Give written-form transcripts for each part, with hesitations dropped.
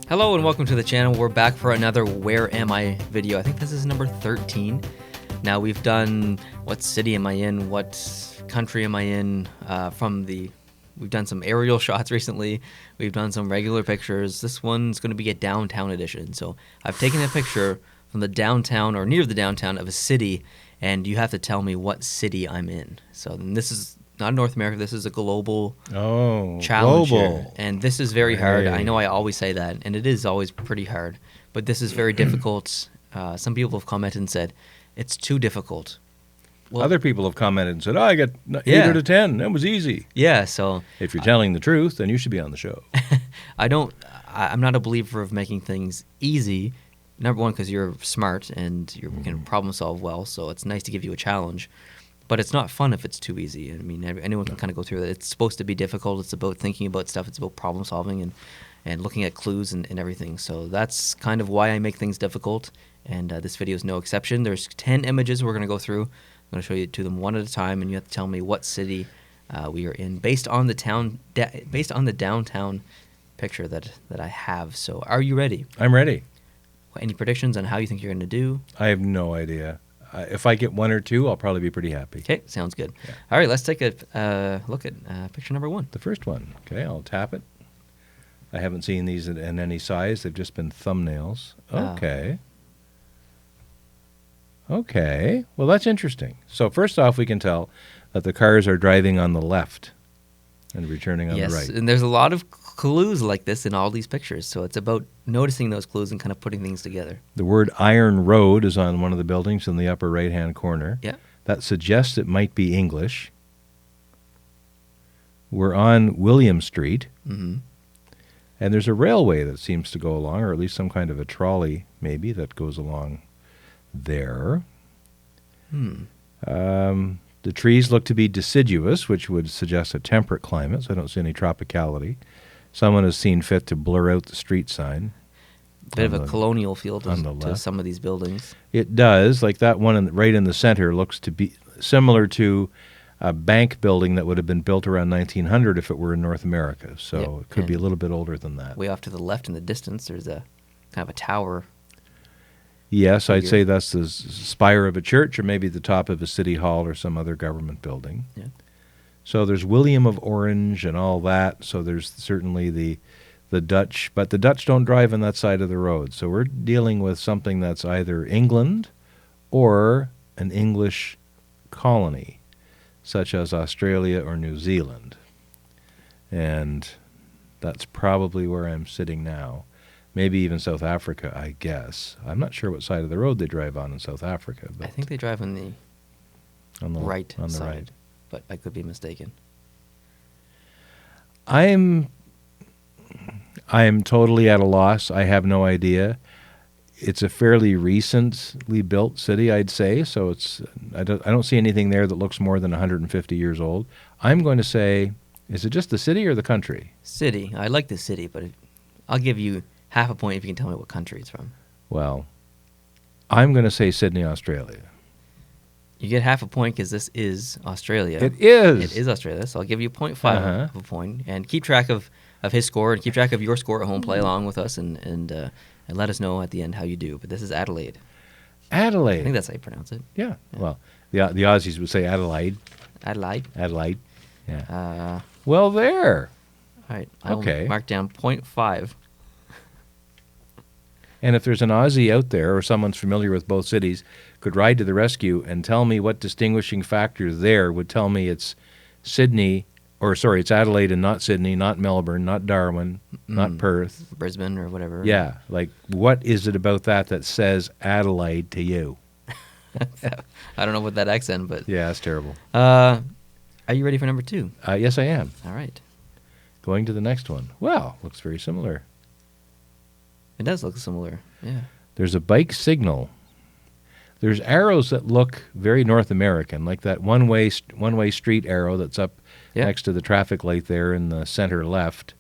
Hello and welcome to the channel. We're back for another Where Am I video. I think this is number 13. Now we've done what city am I in, what country am I in, we've done some aerial shots recently, we've done some regular pictures. This one's going to be a downtown edition. So I've taken a picture from the downtown or near the downtown of a city, and you have to tell me what city I'm in. So this is not North America, this is a global challenge here. And this is very hard. I know I always say that, and it is always pretty hard. But this is very difficult. Some people have commented and said, it's too difficult. Well, other people have commented and said, I got 8 out of 10. That was easy. Yeah, so... If you're telling the truth, then you should be on the show. I'm not a believer of making things easy. Number one, because you're smart and you can problem solve well, so it's nice to give you a challenge. But it's not fun if it's too easy. I mean, anyone can kind of go through it. It's supposed to be difficult. It's about thinking about stuff. It's about problem solving and looking at clues and everything. So that's kind of why I make things difficult. And this video is no exception. There's 10 images we're going to go through. I'm going to show you to them one at a time, and you have to tell me what city we are in based on the downtown picture that I have. So are you ready? I'm ready. Any predictions on how you think you're going to do? I have no idea. If I get 1 or 2, I'll probably be pretty happy. Okay, sounds good. Yeah. All right, let's take a look at picture number 1. The first one. Okay, I'll tap it. I haven't seen these in any size. They've just been thumbnails. Okay. Okay. Well, that's interesting. So first off, we can tell that the cars are driving on the left and returning on the right. Yes, and there's a lot of clues like this in all these pictures. So it's about noticing those clues and kind of putting things together. The word Iron Road is on one of the buildings in the upper right-hand corner. Yeah. That suggests it might be English. We're on William Street. Mm-hmm. And there's a railway that seems to go along, or at least some kind of a trolley, maybe, that goes along there. The trees look to be deciduous, which would suggest a temperate climate, so I don't see any tropicality. Someone has seen fit to blur out the street sign. Bit of a colonial feel to some of these buildings. It does. Like that one right in the center looks to be similar to a bank building that would have been built around 1900 if it were in North America. So it could be a little bit older than that. Way off to the left in the distance, there's a kind of a tower. Yes, I'd say that's the spire of a church or maybe the top of a city hall or some other government building. Yeah. So there's William of Orange and all that. So there's certainly the Dutch, but the Dutch don't drive on that side of the road. So we're dealing with something that's either England or an English colony, such as Australia or New Zealand. And that's probably where I'm sitting now. Maybe even South Africa, I guess. I'm not sure what side of the road they drive on in South Africa. But I think they drive on the right side, but I could be mistaken. I am totally at a loss. I have no idea. It's a fairly recently built city, I'd say, so I don't see anything there that looks more than 150 years old. I'm going to say, is it just the city or the country? City. I like the city, but I'll give you half a point if you can tell me what country it's from. Well, I'm going to say Sydney, Australia. You get half a point because this is Australia. It is. It is Australia, so I'll give you 0.5 of a point. And keep track of his score and keep track of your score at home. Play along with us and let us know at the end how you do. But this is Adelaide. Adelaide. I think that's how you pronounce it. Yeah. Well, the Aussies would say Adelaide. Adelaide. Adelaide. Yeah. Well, there. All right. I'll mark down 0.5. And if there's an Aussie out there or someone's familiar with both cities, could ride to the rescue and tell me what distinguishing factor there would tell me it's Sydney, or sorry, it's Adelaide and not Sydney, not Melbourne, not Darwin, not Perth. Brisbane or whatever. Yeah, like what is it about that says Adelaide to you? I don't know what that accent, but... Yeah, that's terrible. Are you ready for number 2? Yes, I am. All right. Going to the next one. Well, looks very similar. It does look similar, yeah. There's a bike signal. There's arrows that look very North American, like that one-way street arrow that's up next to the traffic light there in the center left.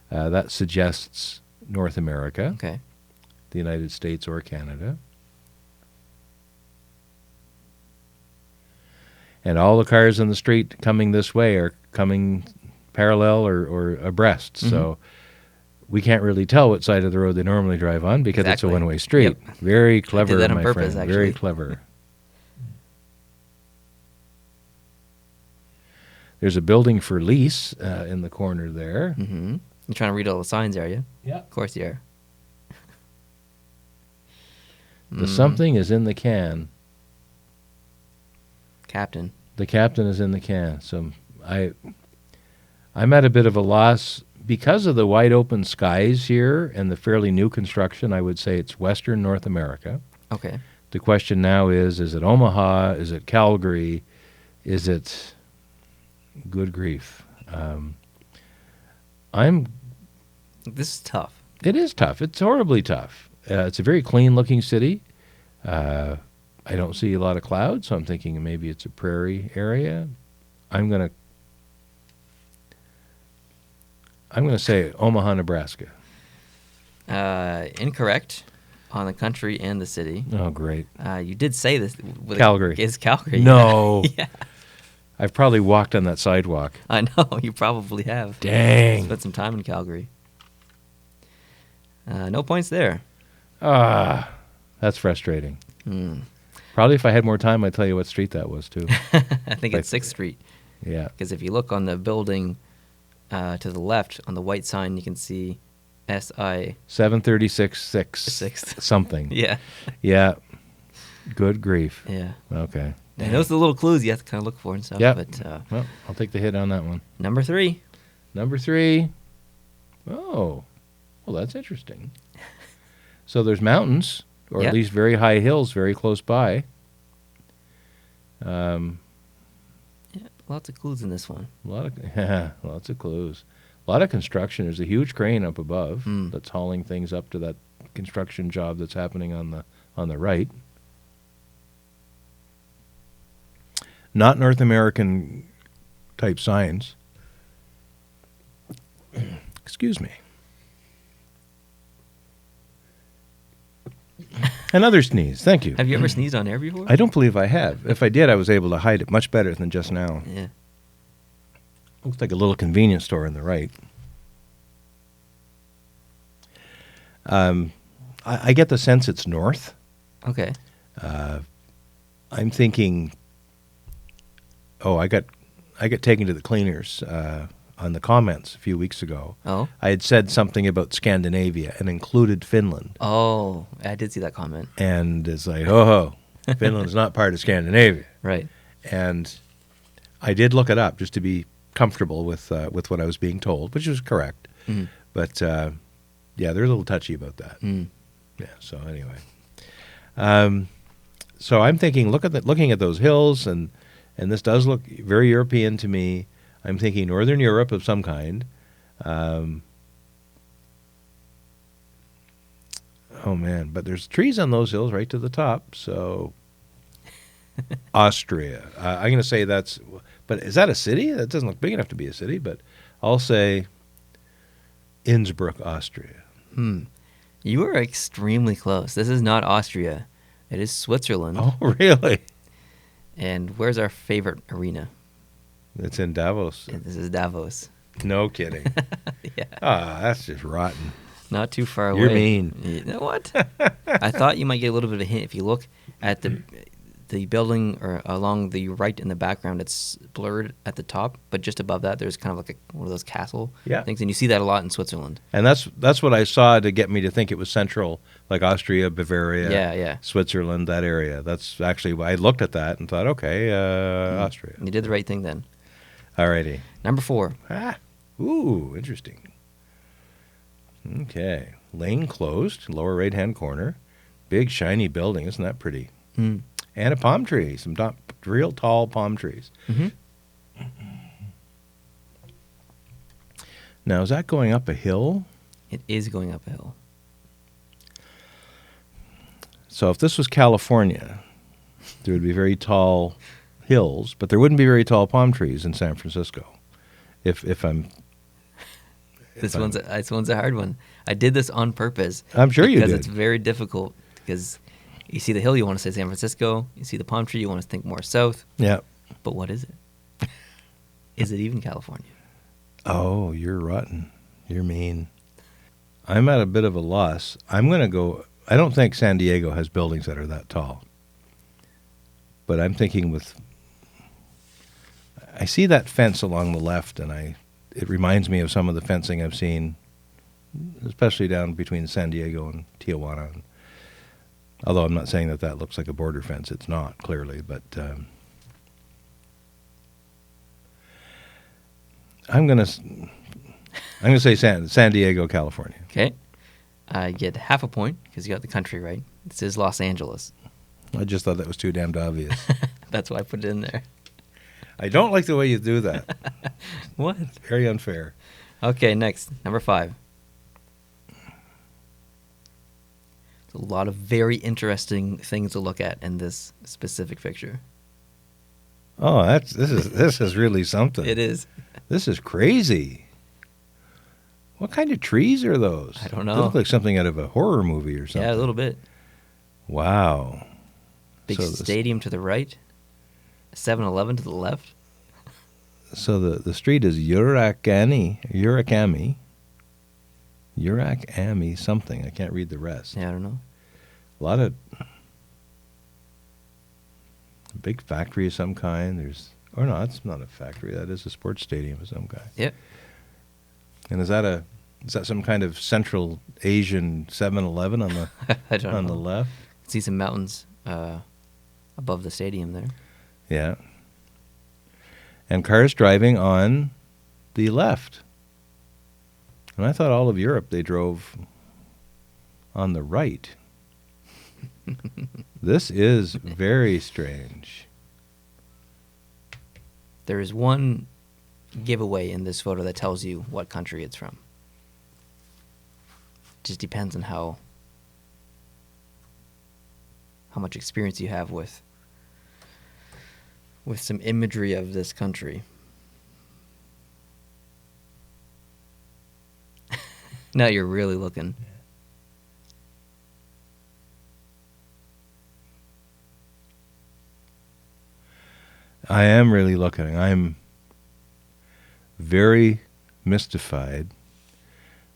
That suggests North America, okay, the United States or Canada. And all the cars in the street coming this way are coming parallel or abreast. Mm-hmm. So we can't really tell what side of the road they normally drive on because it's a Exactly. one-way street. Yep. Very clever, that on my purpose, friend. Very actually. clever. There's a building for lease in the corner there. Mm-hmm. You're trying to read all the signs, are you? Yeah. Of course you are. The something is in the can. Captain. The captain is in the can. So I'm at a bit of a loss because of the wide open skies here and the fairly new construction. I would say it's Western North America. Okay. The question now is it Omaha? Is it Calgary? Is it good grief? This is tough. It is tough. It's horribly tough. It's a very clean-looking city. I don't see a lot of clouds, so I'm thinking maybe it's a prairie area. I'm gonna say Omaha, Nebraska. Incorrect on the country and the city. Oh, great. You did say this. Calgary. It's Calgary. No. Yeah. I've probably walked on that sidewalk. I know. You probably have. Dang. Spent some time in Calgary. No points there. That's frustrating. Probably if I had more time, I'd tell you what street that was, too. I think it's 6th Street. Yeah. Because if you look on the building to the left, on the white sign, you can see SI 736-6 6th. something. Yeah. Yeah. Good grief. Yeah. Okay. And those are the little clues you have to kind of look for and stuff. Yep. But Well, I'll take the hit on that one. number 3. Number 3. Oh. Well, that's interesting. So there's mountains, or Yep. at least very high hills very close by. Yeah, lots of clues in this one. Lots of clues. A lot of construction. There's a huge crane up above that's hauling things up to that construction job that's happening on the right. Not North American type signs. Excuse me. Another sneeze. Thank you. Have you ever sneezed on air before? I don't believe I have. If I did, I was able to hide it much better than just now. Yeah. Looks like a little convenience store on the right. I get the sense it's north. Okay. I'm thinking, I got taken to the cleaners on the comments a few weeks ago. Oh. I had said something about Scandinavia and included Finland. Oh, I did see that comment. And it's like, Finland's not part of Scandinavia. Right. And I did look it up just to be comfortable with what I was being told, which was correct. Mm. But they're a little touchy about that. Mm. Yeah. So anyway, so I'm thinking, looking at those hills, and this does look very European to me. I'm thinking Northern Europe of some kind. Oh man, but there's trees on those hills right to the top. So Austria. I'm going to say that's. But is that a city? That doesn't look big enough to be a city. But I'll say Innsbruck, Austria. You are extremely close. This is not Austria. It is Switzerland. Oh, really? And where's our favorite arena? It's in Davos. This is Davos. No kidding. Yeah. That's just rotten. Not too far away. You're mean. You know what? I thought you might get a little bit of a hint if you look at the building or along the right in the background. It's blurred at the top, but just above that, there's kind of like one of those castle things, and you see that a lot in Switzerland. And that's what I saw to get me to think it was central, like Austria, Bavaria, Yeah. Switzerland, that area. That's actually why I looked at that and thought, okay, Austria. You did the right thing then. Alrighty. Number 4. Ooh, interesting. Okay. Lane closed, lower right-hand corner. Big, shiny building. Isn't that pretty? Mm. And a palm tree. Some real tall palm trees. Mm-hmm. Now, is that going up a hill? It is going up a hill. So if this was California, there would be very tall hills, but there wouldn't be very tall palm trees in San Francisco. This one's a hard one. I did this on purpose. I'm sure you did. Because it's very difficult. Because you see the hill, you want to say San Francisco. You see the palm tree, you want to think more south. Yeah. But what is it? Is it even California? Oh, you're rotten. You're mean. I'm at a bit of a loss. I'm going to go. I don't think San Diego has buildings that are that tall. But I'm thinking with. I see that fence along the left, and it reminds me of some of the fencing I've seen, especially down between San Diego and Tijuana. Although I'm not saying that looks like a border fence. It's not, clearly. But I'm going to say San Diego, California. Okay. You get half a point because you got the country right. This is Los Angeles. I just thought that was too damned obvious. That's why I put it in there. I don't like the way you do that. What? It's very unfair. Okay, next. Number 5. There's a lot of very interesting things to look at in this specific picture. Oh, this is really something. It is. This is crazy. What kind of trees are those? I don't know. They look like something out of a horror movie or something. Yeah, a little bit. Wow. Big stadium to the right. 7-Eleven to the left. So the street is Urakami something. I can't read the rest. Yeah, I don't know. A lot of big factory of some kind. No, that's not a factory. That is a sports stadium of some kind. Yep. And is that some kind of Central Asian 7-Eleven on the I don't on know. the left? See some mountains above the stadium there. Yeah. And cars driving on the left. And I thought all of Europe, they drove on the right. This is very strange. There is one giveaway in this photo that tells you what country it's from. Just depends on how much experience you have with some imagery of this country. Now you're really looking. I am really looking. I'm very mystified.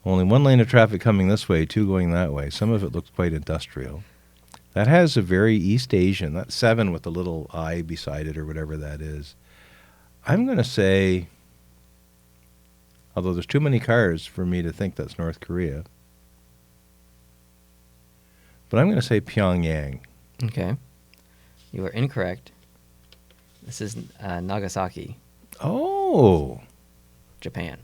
Only one lane of traffic coming this way, 2 going that way. Some of it looks quite industrial. That has a very East Asian, that 7 with the little eye beside it or whatever that is. I'm going to say, although there's too many cars for me to think that's North Korea, but I'm going to say Pyongyang. Okay. You are incorrect. This is Nagasaki, Oh, Japan.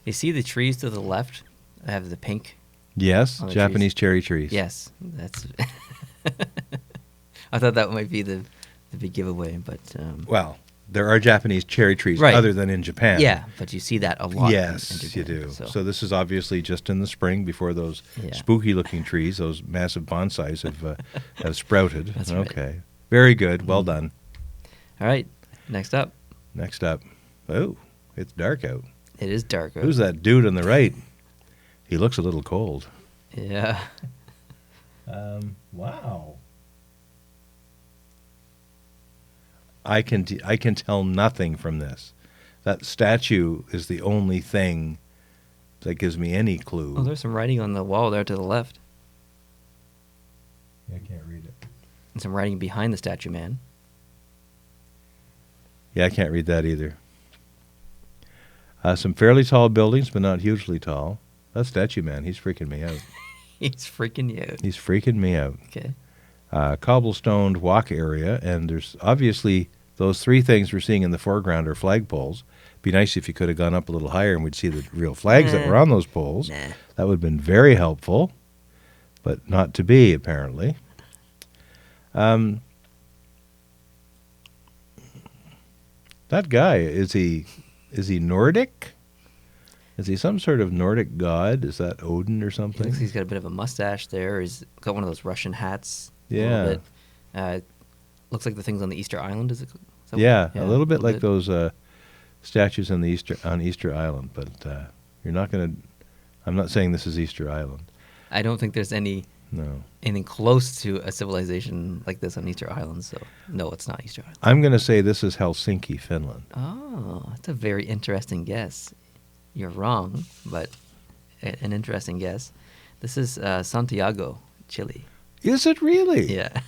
You see the trees to the left that have the pink? yes, On the Japanese cherry trees. Yes, that's. I thought that might be the big giveaway, but Well, there are Japanese cherry trees Right. other than in Japan. yeah, but you see that a lot. Yes, in you Japan, do. So, So this is obviously just in the spring before those Yeah. spooky-looking trees, those massive bonsais have sprouted. That's right. Okay, very good. Well done. all right, next up, Next up, oh, it's dark out. it is dark. Who's that dude on the right? He looks a little cold. Yeah. Wow. I can tell nothing from this. That statue is the only thing that gives me any clue. Oh, there's some writing on the wall there to the left, I can't read it. and some writing behind the statue man. Yeah, I can't read that either. Some fairly tall buildings, but not hugely tall. That statue man, he's freaking me out. He's freaking you out. He's freaking me out. Okay. Cobblestoned walk area, and there's obviously those 3 things we're seeing in the foreground are flagpoles. Be nice if you could have gone up a little higher and we'd see the real flags that were on those poles. Nah. That would have been very helpful, but not to be, apparently. That guy, is he Nordic? Is he some sort of Nordic god? Is that Odin or He something? looks like he's got a bit of a mustache there. He's got one of those Russian hats. Yeah. A little bit. Looks like the things on the Easter Island. Is that Yeah, a little bit like those statues on Easter Island. But you're not going to. I'm not saying this is Easter Island. I don't think there's anything No. close to a civilization like this on Easter Island. So no, it's not Easter Island. I'm going to say this is Helsinki, Finland. Oh, that's a very interesting guess. You're wrong, but an interesting guess. This is Santiago, Chile. Is it really? Yeah.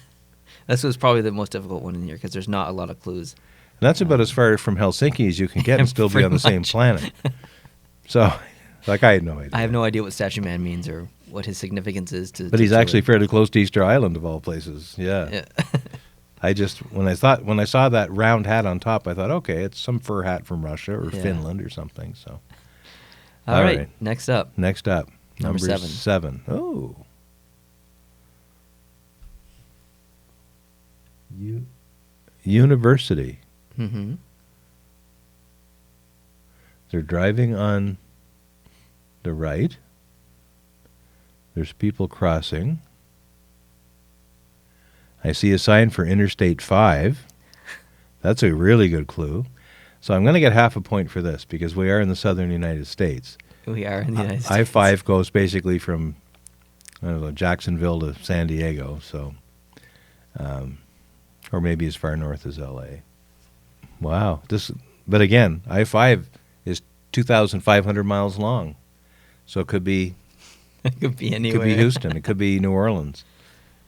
This was probably the most difficult one in here because there's not a lot of clues. And that's about as far from Helsinki as you can get and still be on the same planet. So, like, I had no idea. I have no idea what Statue Man means or what his significance is to. But he's Chile. actually fairly close to Easter Island, of all places. Yeah. I just when I saw that round hat on top, I thought, okay, it's some fur hat from Russia or Finland or something. So, all right. Next up, number 7. 7. Oh, University. Mm-hmm. They're driving on the right. There's people crossing. I see a sign for Interstate 5. That's a really good clue. So I'm going to get half a point for this because we are in the southern United States. We are in the United States. I-5 goes basically from, I don't know, Jacksonville to San Diego, so, or maybe as far north as L.A. Wow. But again, I-5 is 2,500 miles long, so it could be... It could be anywhere. It could be Houston. It could be New Orleans.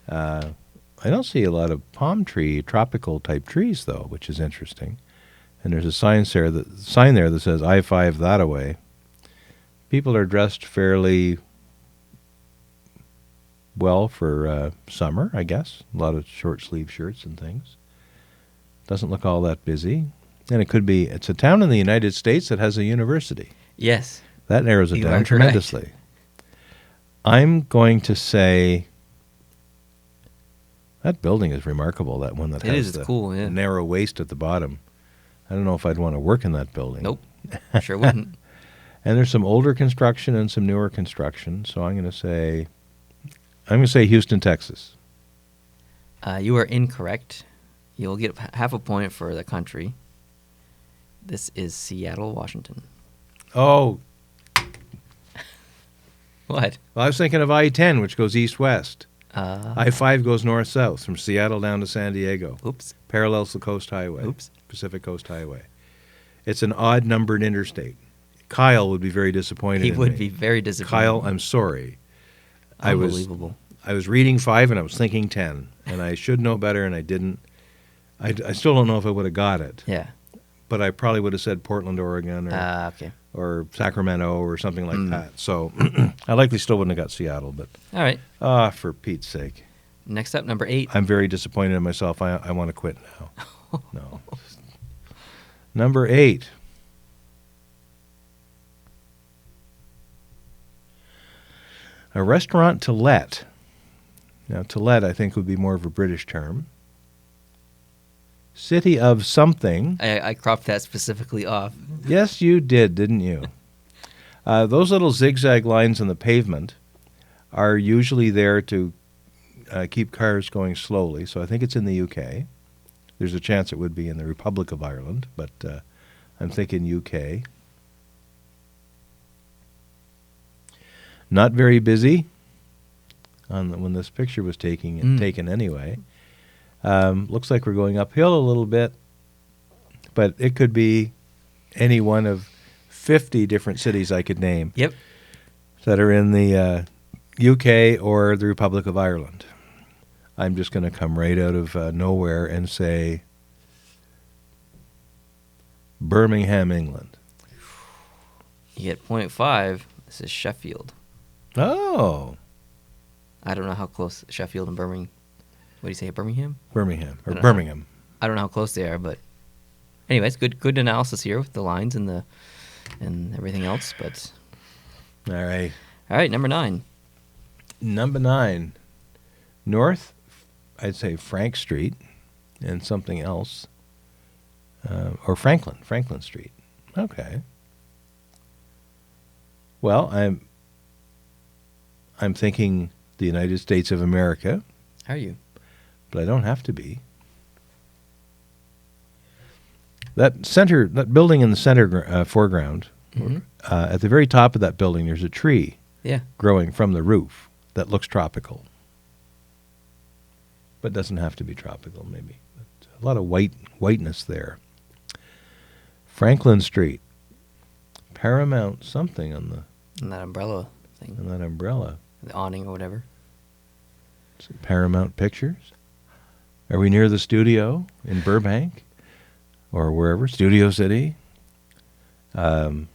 I don't see a lot of palm tree, tropical type trees though, which is interesting. And there's a sign there that says I-5 that away. People are dressed fairly well for summer, I guess. A lot of short sleeve shirts and things. Doesn't look all that busy. And it's a town in the United States that has a university. Yes. That narrows it down tremendously. I'm going to say that building is remarkable, that one that has the cool, narrow waist at the bottom. I don't know if I'd want to work in that building. Nope, sure wouldn't. And there's some older construction and some newer construction, so I'm going to say Houston, Texas. You are incorrect. You'll get half a point for the country. This is Seattle, Washington. Oh. What? Well, I was thinking of I-10, which goes east-west. I-5 goes north-south from Seattle down to San Diego. Oops. Parallels the Coast Highway. Oops. Pacific Coast Highway. It's an odd-numbered interstate. Kyle would be very disappointed He in would me. be very disappointed. Kyle, I'm sorry. Unbelievable. I was reading 5 and I was thinking 10, and I should know better, and I didn't. I still don't know if I would have got it. Yeah. But I probably would have said Portland, Oregon, or Sacramento, or something like that. So I likely still wouldn't have got Seattle. But all right. For Pete's sake. Next up, number 8. I'm very disappointed in myself. I want to quit now. No. Number 8. A restaurant to let. Now, to let, I think, would be more of a British term. City of something. I cropped that specifically off. Yes, you did, didn't you? Those little zigzag lines on the pavement are usually there to keep cars going slowly, so I think it's in the UK. There's a chance it would be in the Republic of Ireland, but I'm thinking UK. Not very busy when this picture was taken anyway. Looks like we're going uphill a little bit, but it could be any one of 50 different cities I could name. Yep. That are in the UK or the Republic of Ireland. I'm just going to come right out of nowhere and say Birmingham, England. You get 0.5. This is Sheffield. Oh. I don't know how close Sheffield and Birmingham. What do you say, Birmingham? Birmingham. Birmingham. I don't know how close they are, but anyways, good analysis here with the lines and everything else. But all right, number 9. Number 9, north. I'd say Frank Street, and something else, or Franklin Street. Okay. Well, I'm thinking the United States of America. How are you? But I don't have to be. That building in the center foreground, at the very top of that building, there's a tree growing from the roof that looks tropical. But doesn't have to be tropical, maybe. But a lot of whiteness there. Franklin Street. Paramount something on that umbrella. thing. And that umbrella. The awning or whatever. Is it Paramount Pictures? Are we near the studio in Burbank? Or wherever? Studio City? Don't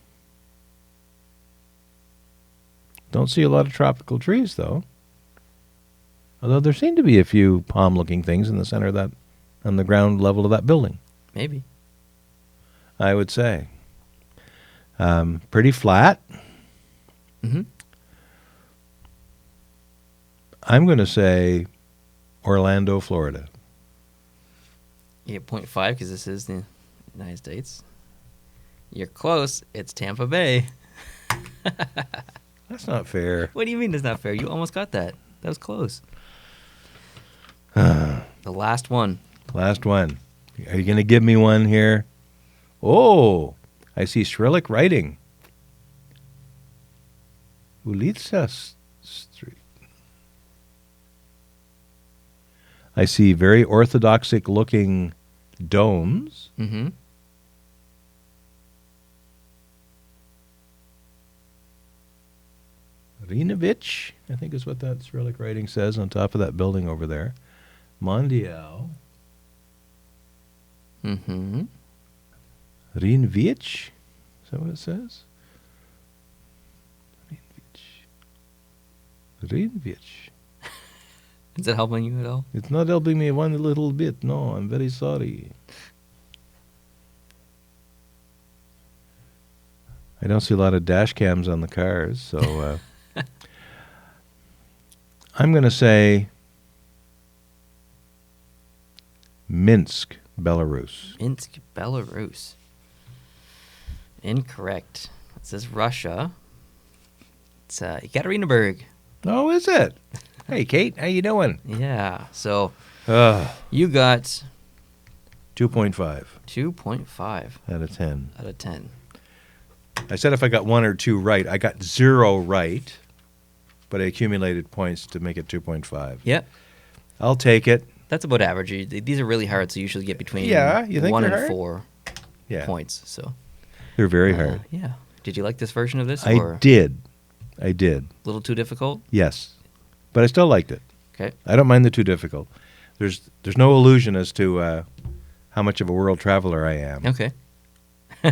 see a lot of tropical trees, though. Although there seem to be a few palm-looking things in the center of that, on the ground level of that building. Maybe. I would say. Pretty flat. Mm-hmm. I'm going to say Orlando, Florida. You get 0.5 because this is the United States. You're close. It's Tampa Bay. That's not fair. What do you mean it's not fair? You almost got that. That was close. The last one. Last one. Are you going to give me one here? Oh, I see Cyrillic writing. Ulica Street. I see very orthodoxic looking domes. Mm-hmm. Rinovich, I think is what that Cyrillic writing says on top of that building over there. Mondial. Mm-hmm. Rinovich? Is that what it says? Rinovich. Is it helping you at all? It's not helping me one little bit. No, I'm very sorry. I don't see a lot of dash cams on the cars, so I'm going to say Minsk, Belarus. Minsk, Belarus. Incorrect. It says Russia. It's Ekaterinburg. Oh, is it? Hey, Kate, how you doing? Yeah. So Uh, you got 2.5 2.5 out of 10. out of 10. I said if I got 1 or 2 right. I got 0 right, but I accumulated points to make it 2.5. Yep. I'll take it. That's about average. These are really hard, so you usually get between You think 1 they're and hard? 4 Yeah, points. So they're very hard. Yeah. Did you like this version of this? I Or did. I did. a little too difficult? Yes, but I still liked it. Okay. I don't mind the too difficult. There's no illusion as to how much of a world traveler I am. Okay. Yeah.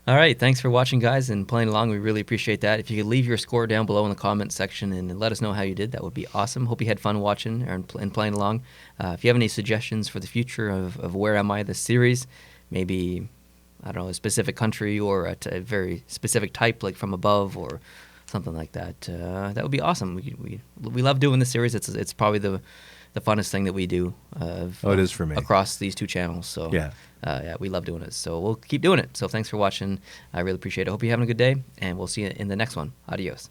All right. Thanks for watching, guys, and playing along. We really appreciate that. If you could leave your score down below in the comments section and let us know how you did, that would be awesome. Hope you had fun watching and playing along. If you have any suggestions for the future of Where Am I, this series, maybe, I don't know, a specific country or a very specific type, like From Above or something like that, that would be awesome. We love doing this series. It's probably the funnest thing that we do. It is for me. Across these 2 channels. So Yeah. yeah, we love doing it. So we'll keep doing it. So thanks for watching. I really appreciate it. Hope you're having a good day, and we'll see you in the next one. Adios.